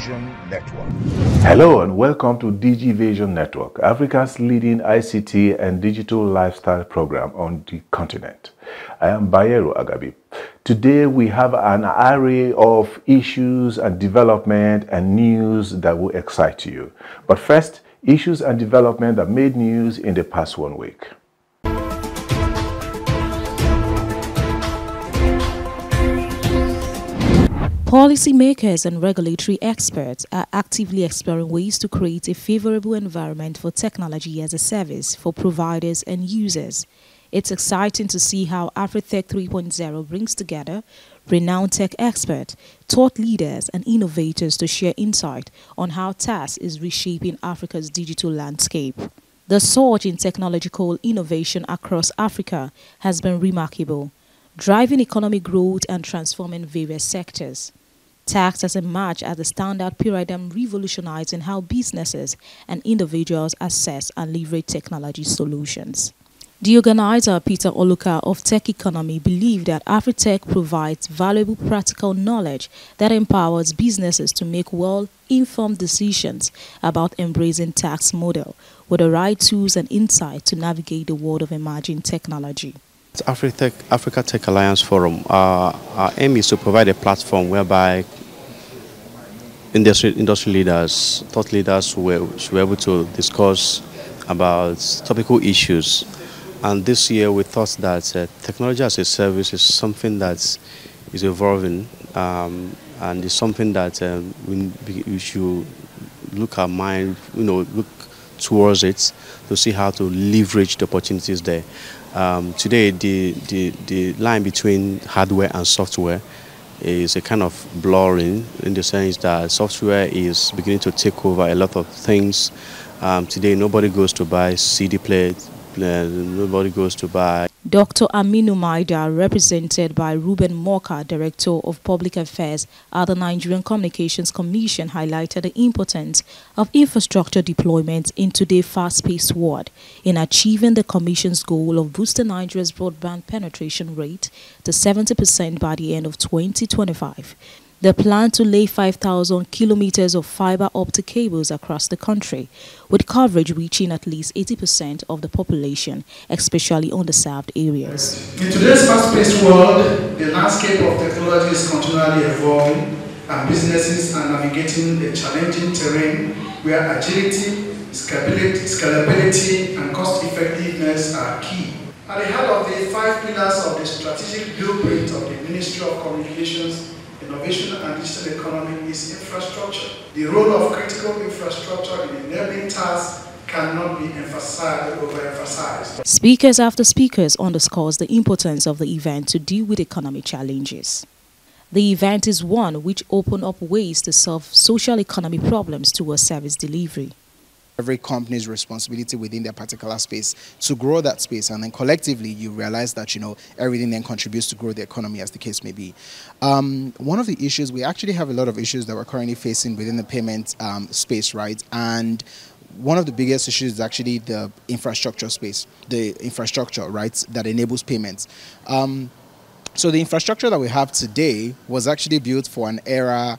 Digivision Network. Hello and welcome to Digivision Network, Africa's leading ICT and digital lifestyle program on the continent. I am Bayero Agabi. Today we have an array of issues and development and news that will excite you. But first, issues and development that made news in the past 1 week. Policymakers and regulatory experts are actively exploring ways to create a favorable environment for technology as a service for providers and users. It's exciting to see how AfriTech 3.0 brings together renowned tech experts, thought leaders, and innovators to share insight on how TAS is reshaping Africa's digital landscape. The surge in technological innovation across Africa has been remarkable, driving economic growth and transforming various sectors. TAS has emerged as the standard paradigm revolutionizing how businesses and individuals assess and leverage technology solutions. The organizer, Peter Oluka of Tech Economy, believes that AfriTech provides valuable practical knowledge that empowers businesses to make well-informed decisions about embracing tax model with the right tools and insight to navigate the world of emerging technology. Africa Tech Alliance Forum, our aim is to provide a platform whereby industry leaders, thought leaders should be able to discuss about topical issues. And this year we thought that technology as a service is something that is evolving and is something that we should look towards it to see how to leverage the opportunities there. Today, the line between hardware and software is a kind of blurring in the sense that software is beginning to take over a lot of things. Today, nobody goes to buy CD plates, nobody goes to buy. Dr. Aminu Maida, represented by Ruben Moka, Director of Public Affairs at the Nigerian Communications Commission, highlighted the importance of infrastructure deployment in today's fast-paced world in achieving the Commission's goal of boosting Nigeria's broadband penetration rate to 70% by the end of 2025. They plan to lay 5,000 kilometers of fiber optic cables across the country, with coverage reaching at least 80% of the population, especially underserved areas. In today's fast-paced world, the landscape of technology is continually evolving, and businesses are navigating a challenging terrain where agility, scalability, and cost-effectiveness are key. At the heart of the 5 pillars of the strategic blueprint of the Ministry of Communications, Innovation and Digital Economy is infrastructure. The role of critical infrastructure in enabling tasks cannot be overemphasized. Speakers after speakers underscores the importance of the event to deal with economic challenges. The event is one which opens up ways to solve social economic problems towards service delivery. Every company's responsibility within their particular space to grow that space, and then collectively you realize that everything then contributes to grow the economy, as the case may be. One of the issues, we actually have a lot of issues that we're currently facing within the payment space, right? And one of the biggest issues is actually the infrastructure space, the infrastructure, right, that enables payments. So the infrastructure that we have today was actually built for an era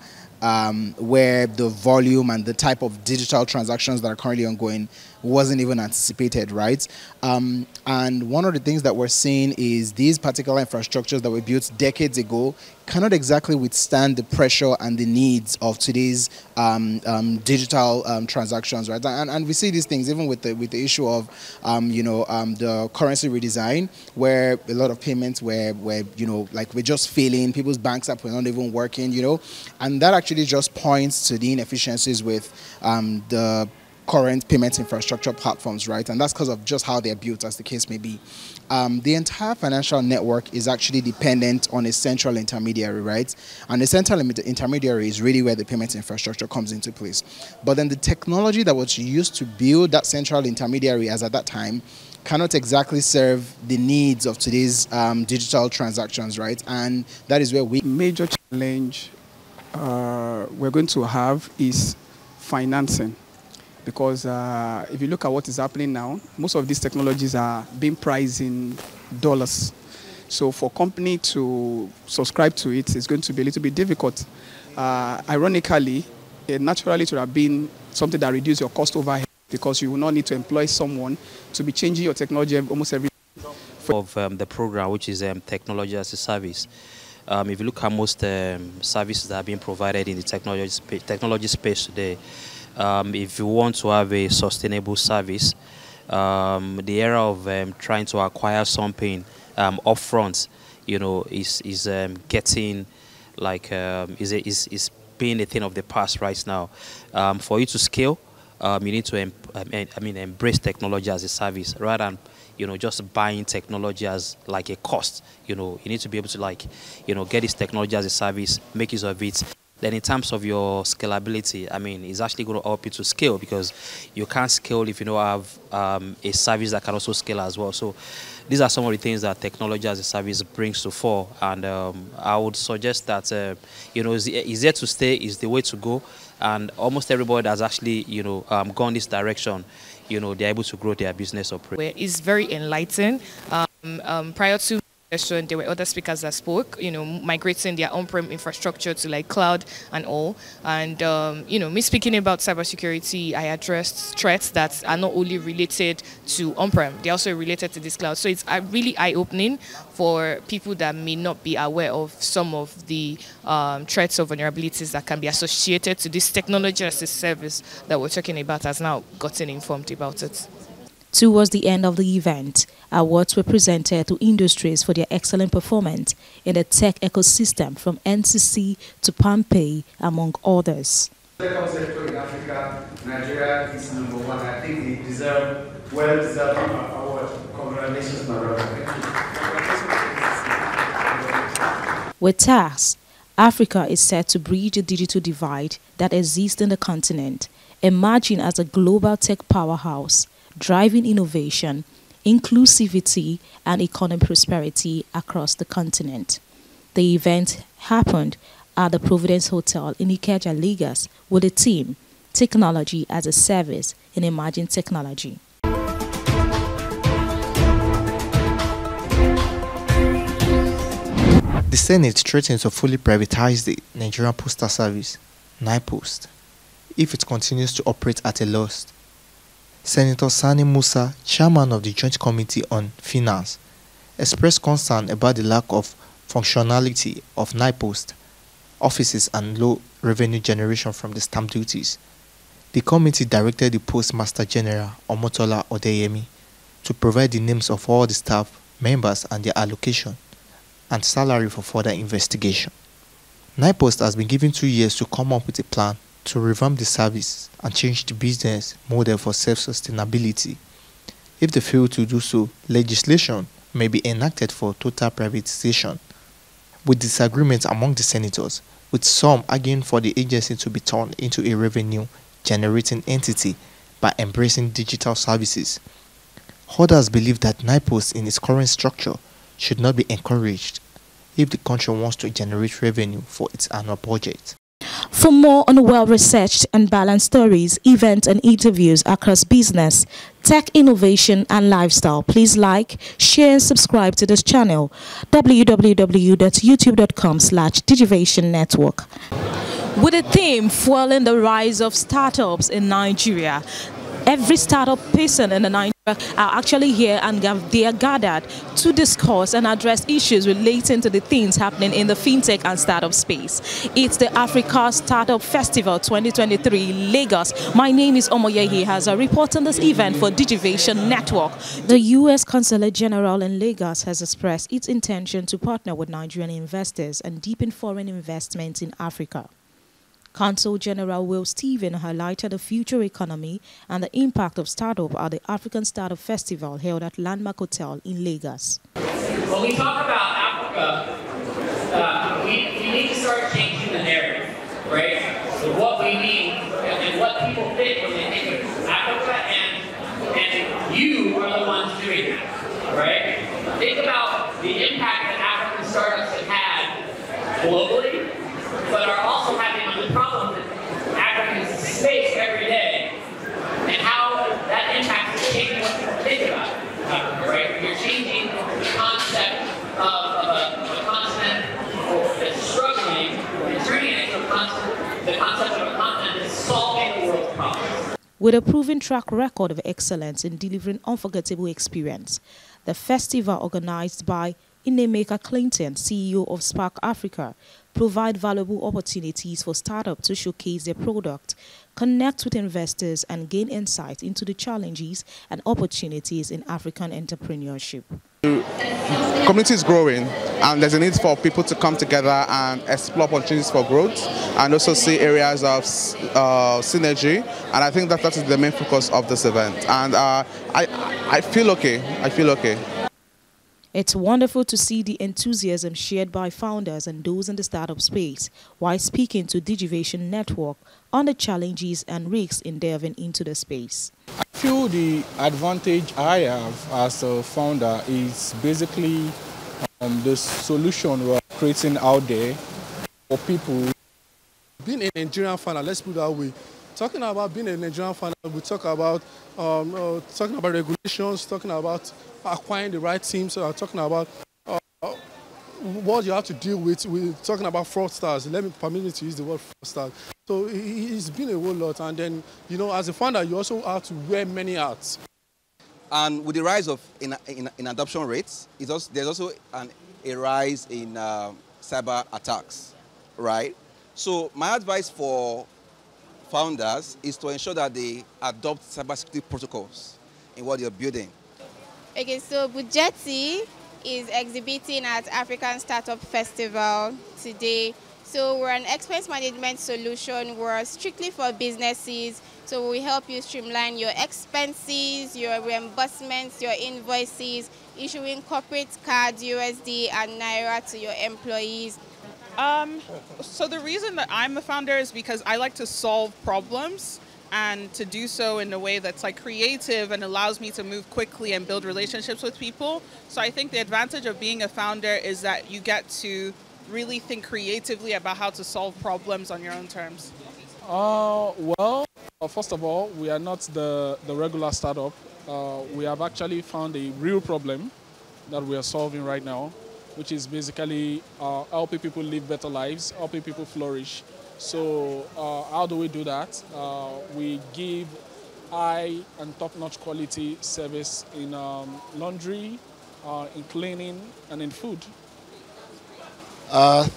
where the volume and the type of digital transactions that are currently ongoing wasn't even anticipated, right? And one of the things that we're seeing is these particular infrastructures that were built decades ago cannot exactly withstand the pressure and the needs of today's digital transactions, right? And we see these things even with the issue of the currency redesign, where a lot of payments were just failing, people's banks apps were not even working, and that actually just points to the inefficiencies with the current payment infrastructure platforms, right? And that's because of just how they're built, as the case may be. The entire financial network is actually dependent on a central intermediary, right? And the central intermediary is really where the payment infrastructure comes into place. But then the technology that was used to build that central intermediary as at that time cannot exactly serve the needs of today's digital transactions, right? And that is where major challenge we're going to have is financing. Because if you look at what is happening now, most of these technologies are being priced in dollars. So for company to subscribe to it, it's going to be a little bit difficult. Ironically, naturally it would have been something that reduces your cost overhead because you will not need to employ someone to be changing your technology almost every of the program, which is technology as a service. If you look at most services that are being provided in the technology space today, if you want to have a sustainable service, the era of trying to acquire something upfront, you know, is getting like is being a thing of the past right now. For you to scale, you need to embrace technology as a service rather than, you know, just buying technology as like a cost. You know, you need to be able to, like, you know, get this technology as a service, make use of it. Then in terms of your scalability, I mean, it's actually going to help you to scale because you can't scale if you don't have a service that can also scale as well. So these are some of the things that technology as a service brings to fore. And I would suggest that, you know, easier to stay is the way to go. And almost everybody that's actually, you know, gone this direction, you know, they're able to grow their business operation. It's very enlightening. Prior to session, there were other speakers that spoke, you know, migrating their on-prem infrastructure to like cloud and all. And, you know, me speaking about cybersecurity, I addressed threats that are not only related to on-prem, they're also related to this cloud. So it's really eye-opening for people that may not be aware of some of the threats or vulnerabilities that can be associated to this technology as a service that we're talking about, has now gotten informed about it. Towards the end of the event, awards were presented to industries for their excellent performance in the tech ecosystem from NCC to PalmPay, among others. Second sector in Africa, Nigeria is number one. I think they deserve, well-deserved award. Congratulations, my brother. With tasks, Africa is set to bridge the digital divide that exists in the continent, emerging as a global tech powerhouse, driving innovation, inclusivity, and economic prosperity across the continent. The event happened at the Providence Hotel in Ikeja, Lagos, with the theme Technology as a Service in Emerging Technology. The Senate threatens to fully privatize the Nigerian Postal Service, NIPOST, if it continues to operate at a loss. Senator Sani Musa, chairman of the Joint Committee on Finance, expressed concern about the lack of functionality of NIPOST offices and low revenue generation from the stamp duties. The committee directed the Postmaster General, Omotola Odeyemi, to provide the names of all the staff members and their allocation and salary for further investigation. NIPOST has been given 2 years to come up with a plan to revamp the service and change the business model for self-sustainability. If they fail to do so, legislation may be enacted for total privatization, with disagreements among the senators, with some arguing for the agency to be turned into a revenue-generating entity by embracing digital services. Others believe that NIPOST in its current structure should not be encouraged if the country wants to generate revenue for its annual budget. For more on well-researched and balanced stories, events and interviews across business, tech innovation and lifestyle, please like, share and subscribe to this channel, www.youtube.com/Digivision With the theme fueling the rise of startups in Nigeria, every startup person in Nigeria are actually here and they are gathered to discuss and address issues relating to the things happening in the fintech and startup space. It's the Africa Startup Festival 2023 Lagos. My name is Omoyehi Haza, reporting this event for Digivision Network. The U.S. Consulate General in Lagos has expressed its intention to partner with Nigerian investors and deepen foreign investments in Africa. Consul General Will Stephen highlighted the future economy and the impact of startup at the African Startup Festival held at Landmark Hotel in Lagos. When we talk about Africa, we need to start changing the narrative, right? So what we mean and what people think when they think of Africa, and you are the ones doing that, right? Think about the impact that African startups have had globally, but are also having on the problems that Africans face every day, and how that impact is changing what people think about Africa, right? You're changing the concept of a continent that's struggling and turning it into the concept of a continent solving the world's problems. With a proven track record of excellence in delivering unforgettable experience, the festival organized by Inemeka Clinton, CEO of Spark Africa, provide valuable opportunities for startups to showcase their product, connect with investors, and gain insight into the challenges and opportunities in African entrepreneurship. Community is growing, and there's a need for people to come together and explore opportunities for growth, and also see areas of synergy. And I think that is the main focus of this event. And I feel okay. I feel okay. It's wonderful to see the enthusiasm shared by founders and those in the startup space while speaking to Digivision Network on the challenges and risks in delving into the space. I feel the advantage I have as a founder is basically the solution we're creating out there for people. Being a Nigerian founder, let's put it that way. Talking about being a Nigerian founder, we talk about regulations, talking about acquiring the right team, so talking about what you have to deal with. We're talking about fraudsters. Permit me to use the word fraudsters. So it's been a whole lot, and then, you know, as a founder, you also have to wear many hats. And with the rise of in adoption rates, there's also a rise in cyber attacks, right? So my advice for founders is to ensure that they adopt cybersecurity protocols in what you're building. Okay, so Bujeti is exhibiting at African Startup Festival today. So we're an expense management solution. We're strictly for businesses. So we help you streamline your expenses, your reimbursements, your invoices, issuing corporate cards, USD and Naira to your employees. So the reason that I'm a founder is because I like to solve problems, and to do so in a way that's like creative and allows me to move quickly and build relationships with people. So I think the advantage of being a founder is that you get to really think creatively about how to solve problems on your own terms. Well, first of all, we are not the regular startup. We have actually found a real problem that we are solving right now, which is basically helping people live better lives, helping people flourish. So how do we do that? We give high and top-notch quality service in laundry, in cleaning, and in food.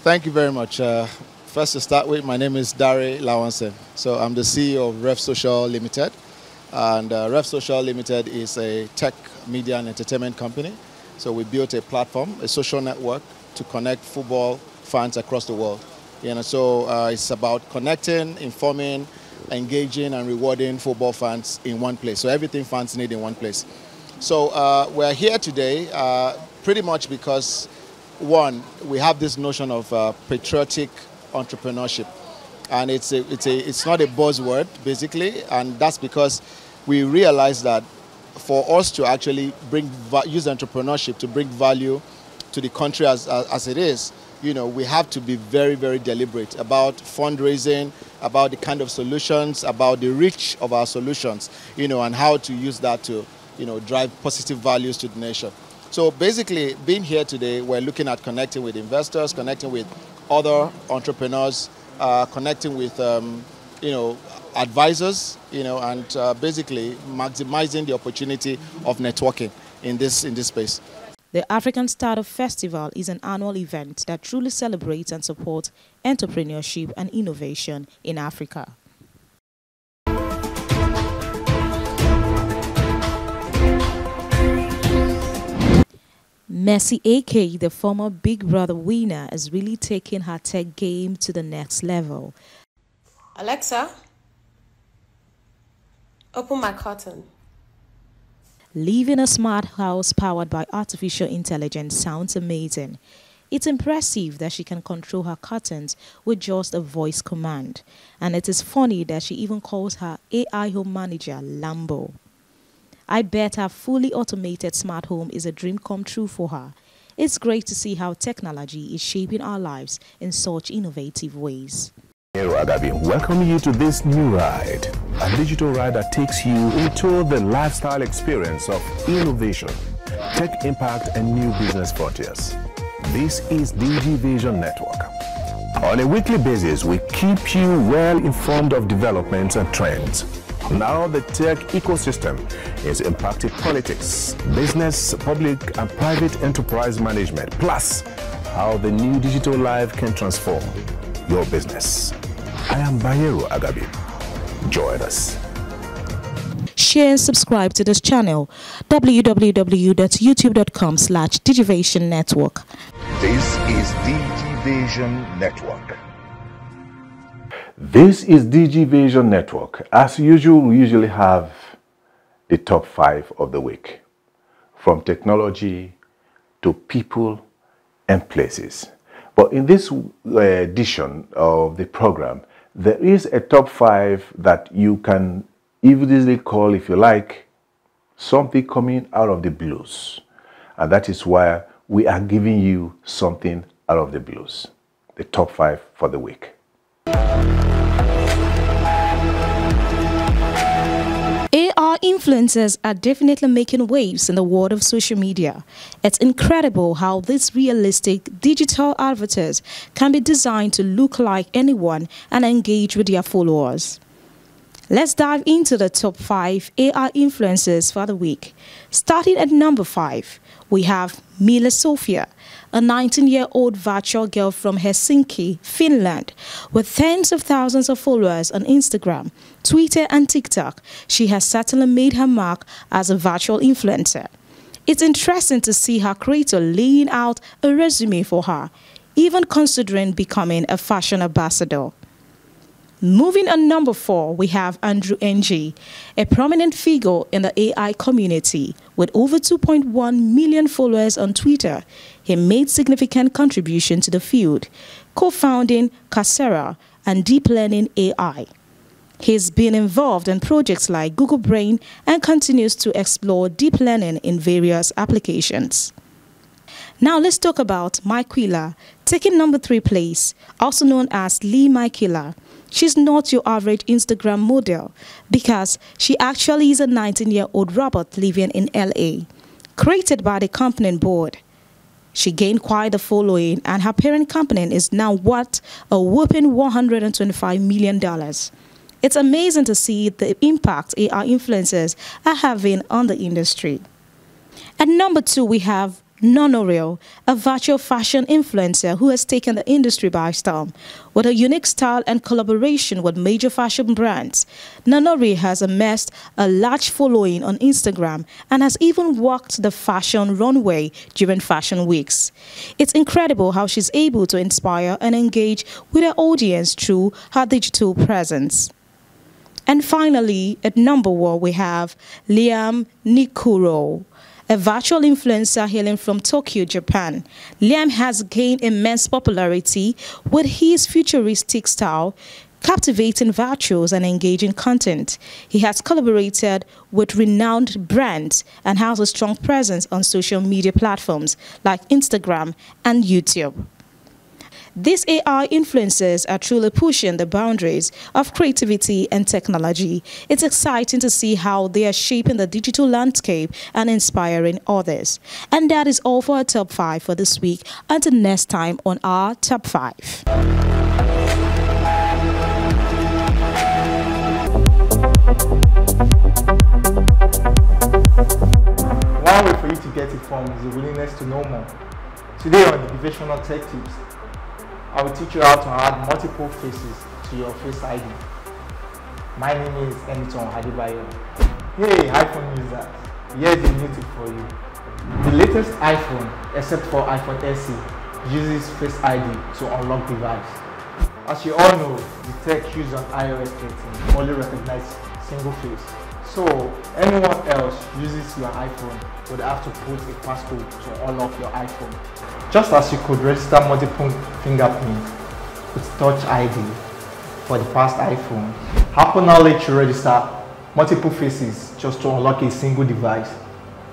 Thank you very much. First to start with, my name is Dare Lawansen. So I'm the CEO of Rev Social Limited. And Rev Social Limited is a tech, media, and entertainment company. So we built a platform, a social network, to connect football fans across the world. You know, so it's about connecting, informing, engaging, and rewarding football fans in one place. So everything fans need in one place. So we're here today pretty much because, one, we have this notion of patriotic entrepreneurship, and it's not a buzzword basically, and that's because we realize that for us to actually use entrepreneurship to bring value to the country as it is, you know, we have to be very, very deliberate about fundraising, about the kind of solutions, about the reach of our solutions, you know, and how to use that to, you know, drive positive values to the nation. So basically, being here today, we're looking at connecting with investors, connecting with other entrepreneurs, connecting with, you know, advisors, you know, and basically maximizing the opportunity of networking in this space. The African Startup Festival is an annual event that truly celebrates and supports entrepreneurship and innovation in Africa. Mercy AK, the former Big Brother winner, is really taking her tech game to the next level. Alexa, open my curtain. Living a smart house powered by artificial intelligence sounds amazing. It's impressive that she can control her curtains with just a voice command. And it is funny that she even calls her AI home manager Lambo. I bet her fully automated smart home is a dream come true for her. It's great to see how technology is shaping our lives in such innovative ways. Welcome you to this new ride, a digital ride that takes you into the lifestyle experience of innovation, tech impact, and new business frontiers. This is Digivision Network. On a weekly basis, we keep you well informed of developments and trends. Now the tech ecosystem is impacting politics, business, public and private enterprise management, plus how the new digital life can transform your business. I am Bayero Agabi. Join us. Share and subscribe to this channel, www.youtube.com/Digivision Network. This is Digivision Network. This is Digivision Network. As usual, we usually have the top 5 of the week, from technology to people and places. But in this edition of the program, there is a top 5 that you can easily call, if you like, something coming out of the blues. And that is why we are giving you something out of the blues. The top 5 for the week. AR influencers are definitely making waves in the world of social media. It's incredible how these realistic digital avatars can be designed to look like anyone and engage with their followers. Let's dive into the top 5 AR influencers for the week. Starting at number 5, we have Mila Sofia, a 19-year-old virtual girl from Helsinki, Finland. With tens of thousands of followers on Instagram, Twitter and TikTok, she has certainly made her mark as a virtual influencer. It's interesting to see her creator laying out a resume for her, even considering becoming a fashion ambassador. Moving on number 4, we have Andrew Ng, a prominent figure in the AI community. With over 2.1 million followers on Twitter, he made significant contribution to the field, co-founding Coursera and Deep Learning AI. He's been involved in projects like Google Brain and continues to explore deep learning in various applications. Now let's talk about Michaela, taking number 3 place, also known as Lee Michaela. She's not your average Instagram model because she actually is a 19-year-old robot living in LA, created by the company board. She gained quite a following and her parent company is now worth a whopping $125 million. It's amazing to see the impact AR influencers are having on the industry. At number 2, we have Nonoreal, a virtual fashion influencer who has taken the industry by storm. With a unique style and collaboration with major fashion brands, Nonoreal has amassed a large following on Instagram and has even walked the fashion runway during fashion weeks. It's incredible how she's able to inspire and engage with her audience through her digital presence. And finally, at number 1, we have Liam Nikuro, a virtual influencer hailing from Tokyo, Japan. Liam has gained immense popularity with his futuristic style, captivating virtuals and engaging content. He has collaborated with renowned brands and has a strong presence on social media platforms like Instagram and YouTube. These AI influencers are truly pushing the boundaries of creativity and technology. It's exciting to see how they are shaping the digital landscape and inspiring others. And that is all for our top 5 for this week. Until next time on our top 5. One way for you to get informed is the willingness to know more. Today on the Divisional Tech Tips, I will teach you how to add multiple faces to your Face ID. My name is Eniton Hadibayo. Hey iPhone users, here's a new tip for you. The latest iPhone, except for iPhone SE, uses Face ID to unlock device. As you all know, the tech used on iOS 13 only recognizes single face. So anyone else uses your iPhone would have to put a passcode to unlock your iPhone. Just as you could register multiple fingerprints with Touch ID for the past iPhone, Apple now lets you register multiple faces just to unlock a single device.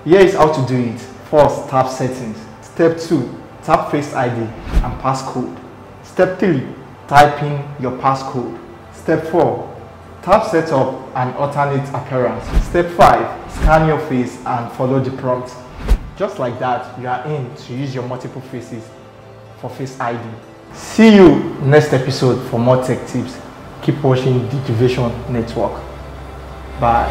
Here is how to do it. First, tap Settings. Step 2, tap Face ID and passcode. Step 3, type in your passcode. Step 4, tap Setup and alternate appearance. Step 5, scan your face and follow the prompt. Just like that, you are in to use your multiple faces for Face ID. See you next episode for more tech tips. Keep watching Digivision Network. Bye.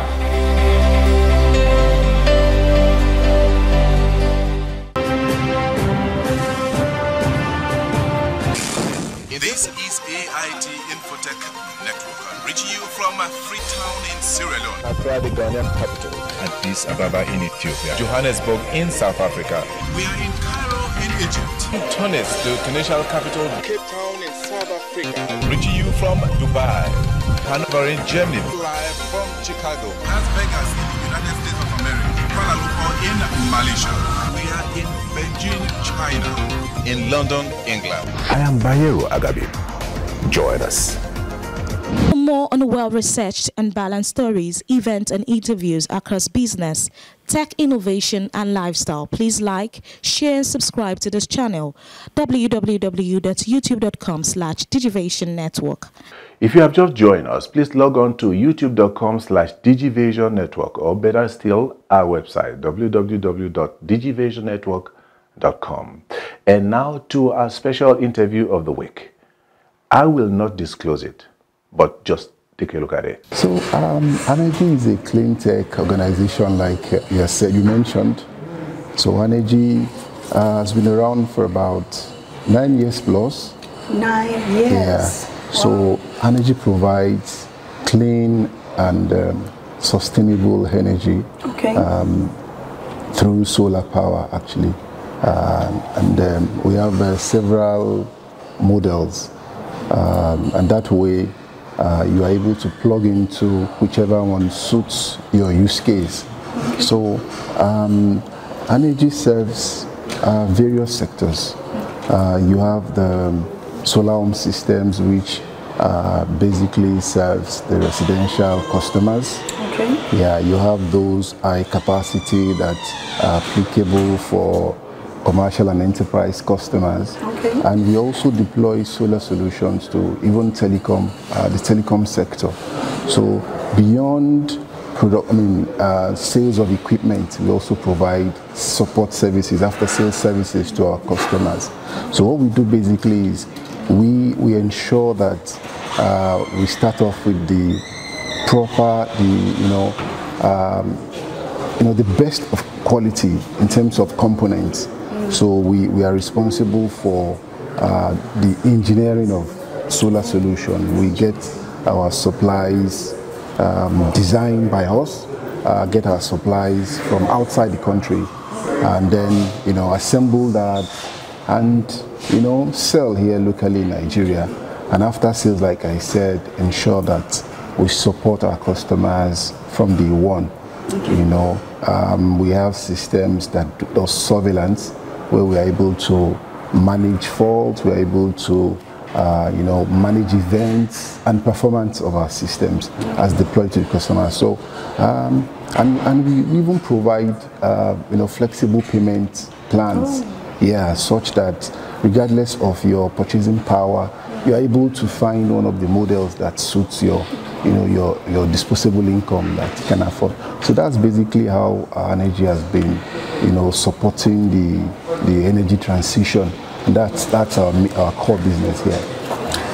This is AIT Infotech Network, reaching you from Freetown in Sierra Leone, Accra, the Ghanaian capital, Addis Ababa in Ethiopia, Johannesburg in South Africa. We are in Cairo in Egypt, Tunis, the Tunisian capital, Cape Town in South Africa, reaching you from Dubai, Hanover in Germany, live from Chicago, Las Vegas in the United States of America, Kuala Lumpur in Malaysia. We are in Beijing, China, in London, England. I am Bayero Agabi. Join us. For more on well-researched and balanced stories, events and interviews across business, tech innovation and lifestyle, please like, share and subscribe to this channel, www.youtube.com/Digivision Network. If you have just joined us, please log on to youtube.com/Digivision Network, or better still, our website, www.digivisionnetwork.com. And now to our special interview of the week. I will not disclose it, but just take a look at it. So, Energy is a clean tech organization, like you mentioned. So, Energy has been around for about 9 years plus. 9 years. Yeah. So, Energy provides clean and sustainable energy through solar power, actually. We have several models, and that way you are able to plug into whichever one suits your use case. So Energy serves various sectors. You have the solar home systems, which basically serves the residential customers. Yeah, you have those high capacity that are applicable for commercial and enterprise customers. And we also deploy solar solutions to even telecom, the telecom sector. So beyond sales of equipment, we also provide support services, after sales services to our customers. So what we do basically is we ensure that we start off with the proper, the best of quality in terms of components. So we are responsible for the engineering of solar solution. We get our supplies designed by us, get our supplies from outside the country, and then assemble that and sell here locally in Nigeria. And after sales, like I said, ensure that we support our customers from day one. We have systems that do surveillance, where we are able to manage faults, we are able to manage events and performance of our systems as deployed to the customer. So, and we even provide flexible payment plans, such that regardless of your purchasing power, you are able to find one of the models that suits your disposable income that you can afford. So that's basically how our Energy has been, supporting the energy transition. And that's our core business here.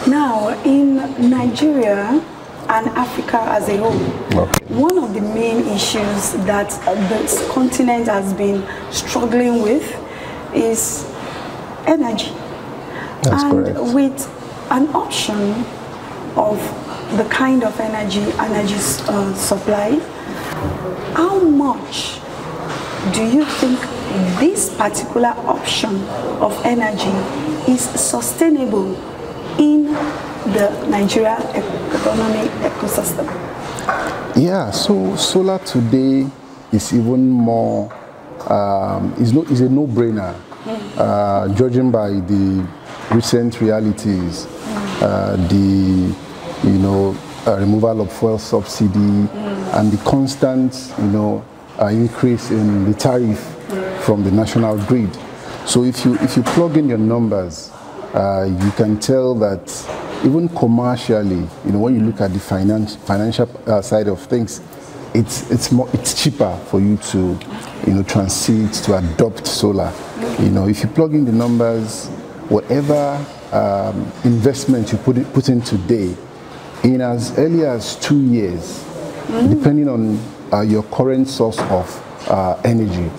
Now, in Nigeria and Africa as a whole, one of the main issues that this continent has been struggling with is energy. That's correct. With an option of the kind of energy supply, how much do you think this particular option of energy is sustainable in the Nigeria economic ecosystem? Yeah, so solar today is even more, is a no-brainer, judging by the recent realities, the removal of fuel subsidy and the constant increase in the tariff from the national grid. So if you plug in your numbers, you can tell that even commercially, when you look at the financial side of things, it's cheaper for you to transit, to adopt solar. If you plug in the numbers, whatever investment you put in today, in as early as 2 years, depending on your current source of energy.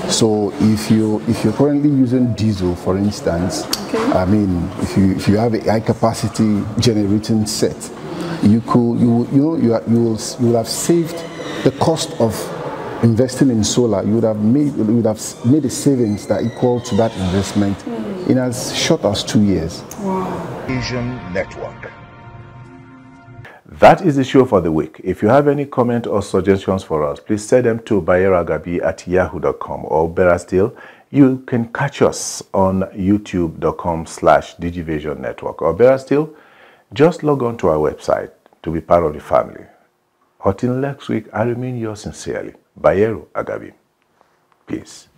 So if you're currently using diesel, for instance, I mean, if you have a high capacity generating set, you will have saved the cost of investing in solar. You would have made a savings that equal to that investment in as short as 2 years. Wow. Asian Network. That is the show for the week. If you have any comment or suggestions for us, please send them to bayeragabi@yahoo.com, or better still, you can catch us on youtube.com/Digivision Network, or better still, just log on to our website to be part of the family. Until next week, I remain yours sincerely, Bayero Agabi. Peace.